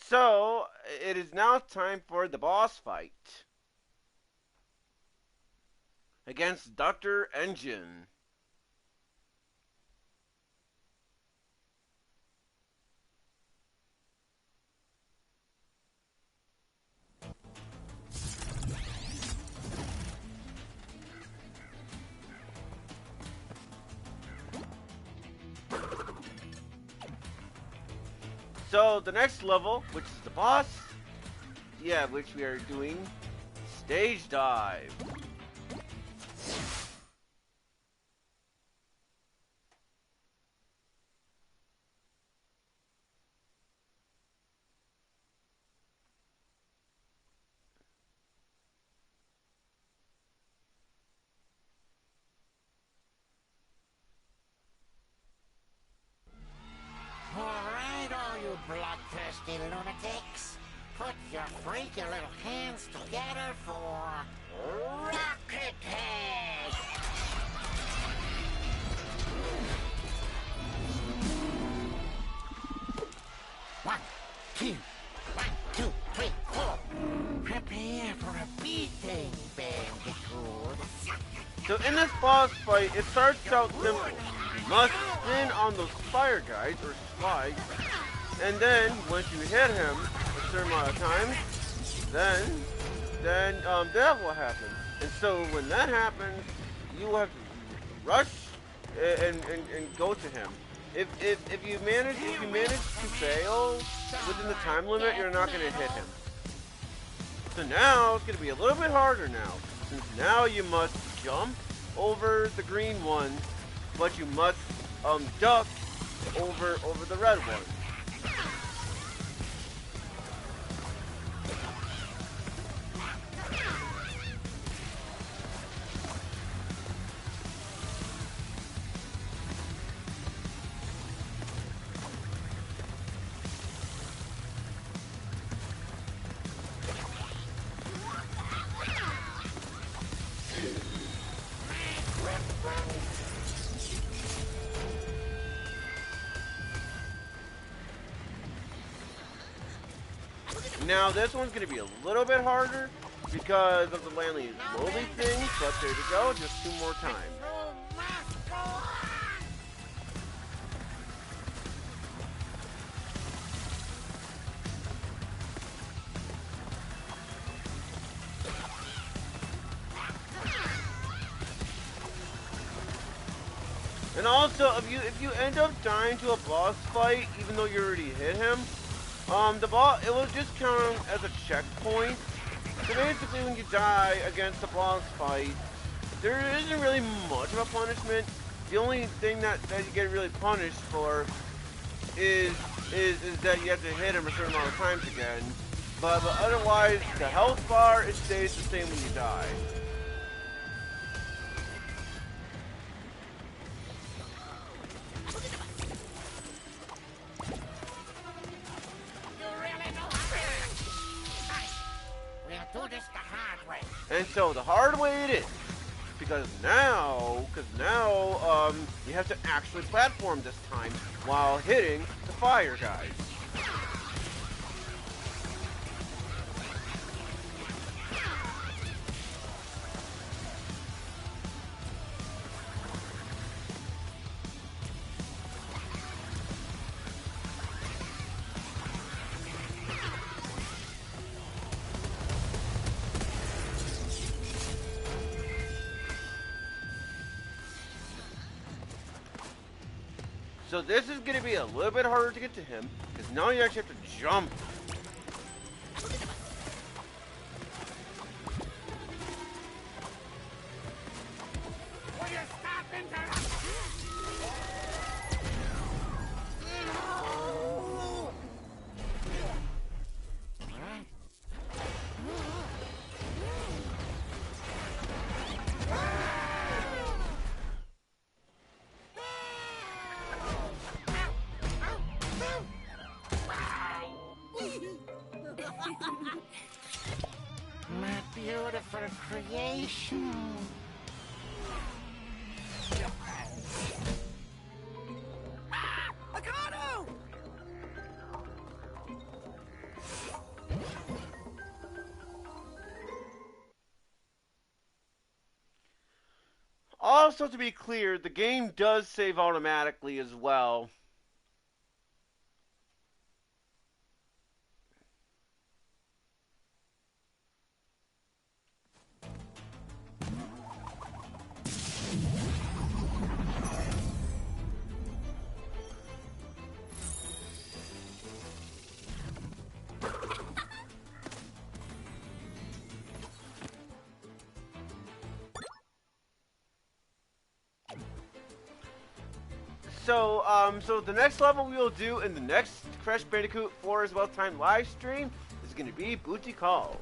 [SPEAKER 1] So, it is now time for the boss fight against Dr. Engine. So the next level, which is the boss, which we are doing stage dive.
[SPEAKER 7] Bloodthirsty lunatics, put your freaky little hands together for Rocket Head! 2. 1, 2, 3, 4. Prepare for a beating, Bandicoot.
[SPEAKER 1] So in this boss fight, it starts out simple. You must spin on those fire guys, or slides, and then once you hit him a certain amount of times, then that will happen. And so when that happens, you will have to rush and go to him. If you manage to fail within the time limit, you're not going to hit him. So now it's going to be a little bit harder now, since now you must jump over the green one, but you must duck over the red one. Now this one's going to be a little bit harder because of the landing slowly thing, but there you go, just 2 more times. And also, if you end up dying to a boss fight, even though you already hit him, it will just count as a checkpoint. So basically, when you die against a boss fight, there isn't really much of a punishment. The only thing that you get really punished for is that you have to hit him a certain amount of times again. But otherwise, the health bar, it stays the same when you die. And so the hard way it is, because now you have to actually platform this time while hitting the fire guys. So this is going to be a little bit harder to get to him, because now you actually have to jump.
[SPEAKER 7] My beautiful creation.
[SPEAKER 4] Akano!
[SPEAKER 1] Also, to be clear, the game does save automatically as well. So the next level we will do in the next Crash Bandicoot 4 as well time live stream is going to be Booty Calls.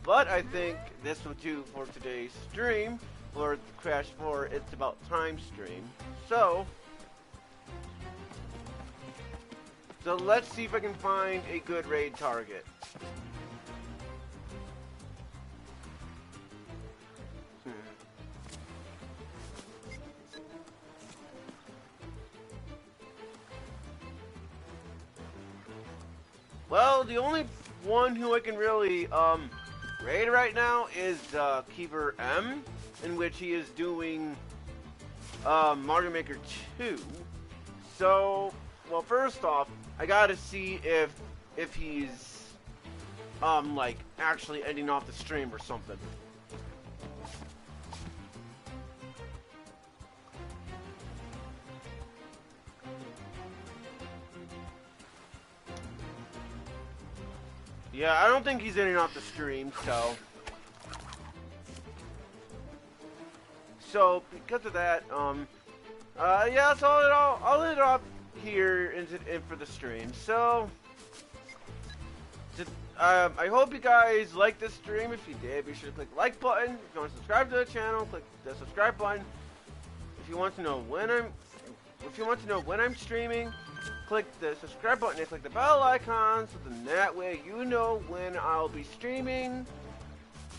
[SPEAKER 1] But I think this will do for today's stream for Crash 4 It's About Time stream. So let's see if I can find a good raid target. Well, the only one who I can really raid right now is Keeper M, in which he is doing Mario Maker 2. So, well, first off, I gotta see if he's like actually ending off the stream or something. Yeah, I don't think he's ending off the stream, so because of that, yeah, so I'll end it off here in for the stream. So, I hope you guys liked this stream. If you did, be sure to click the like button. If you want to subscribe to the channel, click the subscribe button. If you want to know when I'm streaming, click the subscribe button and click the bell icon, so then that way you know when I'll be streaming.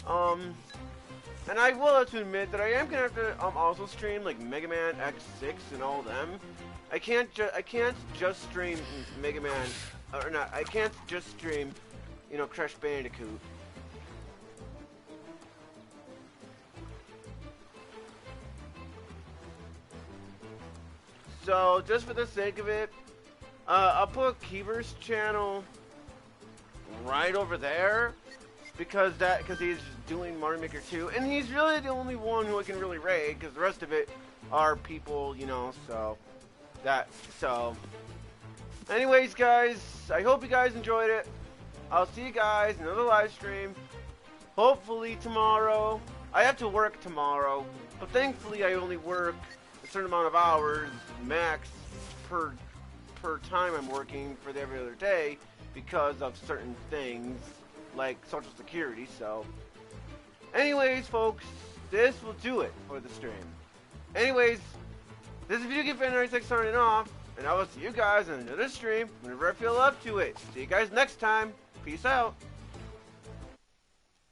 [SPEAKER 1] And I will have to admit that I am gonna have to also stream like Mega Man X6 and all them. I can't just stream Mega Man, or not. I can't just stream, you know, Crash Bandicoot. So just for the sake of it, I'll put Keeper's channel right over there because he's doing Mario Maker 2, and he's really the only one who I can really raid because the rest of it are people, you know. So anyways, guys, I hope you guys enjoyed it. I'll see you guys in another live stream. Hopefully tomorrow. I have to work tomorrow, but thankfully I only work a certain amount of hours max per time I'm working for every other day because of certain things like Social Security. So anyways, folks, this will do it for the stream. Anyways, this is Video Game Fan 96 signing off, and I will see you guys in another stream whenever I feel up to it. See you guys next time. Peace out.